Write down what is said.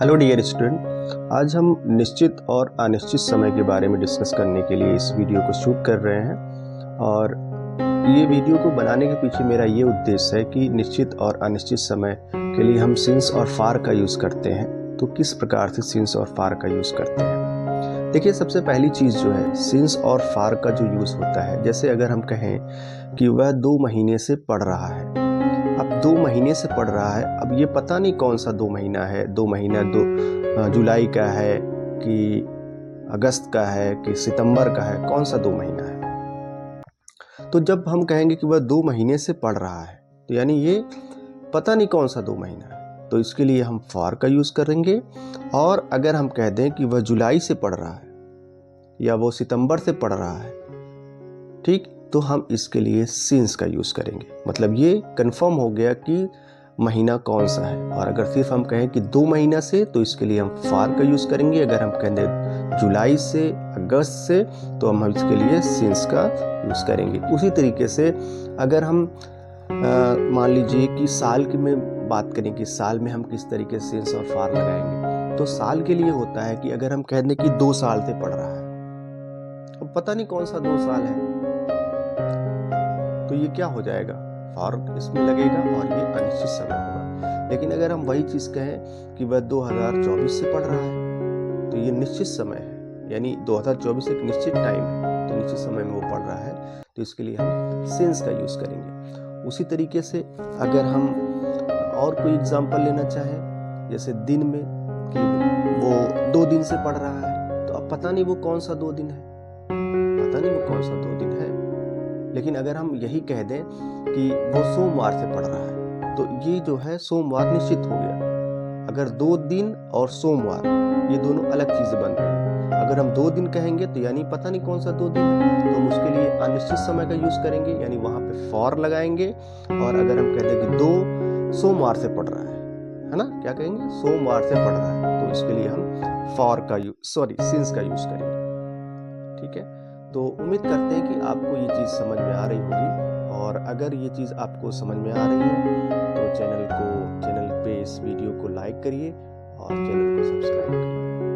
Hello dear student, आज हम निश्चित और अनिश्चित समय के बारे में डिस्कस करने के लिए इस वीडियो को शूट कर रहे हैं। और ये वीडियो को बनाने के पीछे मेरा ये उद्देश्य है कि निश्चित और अनिश्चित समय के लिए हम सिंस और फार का यूज़ करते हैं, तो किस प्रकार से सिंस और फार का यूज़ करते हैं। देखिए, सबसे पहली चीज़ जो है सिंस और फार का जो यूज़ होता है, जैसे अगर हम कहें कि वह 2 महीने से पढ़ रहा है। अब 2 महीने से पढ़ रहा है, अब ये पता नहीं कौन सा 2 महीना है, 2 महीना जुलाई का है कि अगस्त का है कि सितंबर का है, कौन सा 2 महीना है। तो जब हम कहेंगे कि वह 2 महीने से पढ़ रहा है, तो यानी ये पता नहीं कौन सा 2 महीना है, तो इसके लिए हम फॉर का यूज़ करेंगे। और अगर हम कह दें कि वह जुलाई से पढ़ रहा है या वो सितंबर से पढ़ रहा है, ठीक, तो हम इसके लिए सिंस का यूज़ करेंगे। मतलब ये कंफर्म हो गया कि महीना कौन सा है। और अगर सिर्फ हम कहें कि 2 महीना से, तो इसके लिए हम फार का यूज़ करेंगे। अगर हम कहें जुलाई से, अगस्त से, तो हम इसके लिए सिंस का यूज़ करेंगे। उसी तरीके से अगर हम मान लीजिए कि साल की में बात करें कि साल में हम किस तरीके से सिंस और फार लगाएंगे, तो साल के लिए होता है कि अगर हम कह दें कि 2 साल से पढ़ रहा है, अब पता नहीं कौन सा 2 साल है, तो ये क्या हो जाएगा, फॉर इसमें लगेगा और ये अनिश्चित समय होगा। लेकिन अगर हम वही चीज़ कहें कि वह 2024 से पढ़ रहा है, तो ये निश्चित समय है, यानी 2024 एक निश्चित टाइम है, तो निश्चित समय में वो पढ़ रहा है, तो इसके लिए हम सिंस का यूज़ करेंगे। उसी तरीके से अगर हम और कोई एग्जाम्पल लेना चाहें, जैसे दिन में कि वो 2 दिन से पढ़ रहा है, तो अब पता नहीं वो कौन सा 2 दिन है, पता नहीं वो कौन सा 2 दिन है। लेकिन अगर हम यही कह दें कि वो सोमवार से पढ़ रहा है, तो ये जो है सोमवार निश्चित हो गया। अगर 2 दिन और सोमवार ये दोनों अलग चीज़ें बन रही हैं। अगर हम 2 दिन कहेंगे तो यानी पता नहीं कौन सा 2 दिन है, तो हम उसके लिए अनिश्चित समय का यूज़ करेंगे, यानी वहाँ पे फॉर लगाएंगे। और अगर हम कह दें कि 2 सोमवार से पढ़ रहा है ना, क्या कहेंगे, सोमवार से पढ़ रहा है, तो इसके लिए हम फॉर का सिंस का यूज़ करेंगे। ठीक है, तो उम्मीद करते हैं कि आपको ये चीज़ समझ में आ रही होगी। और अगर ये चीज़ आपको समझ में आ रही है, तो चैनल पे इस वीडियो को लाइक करिए और चैनल को सब्सक्राइब करिए।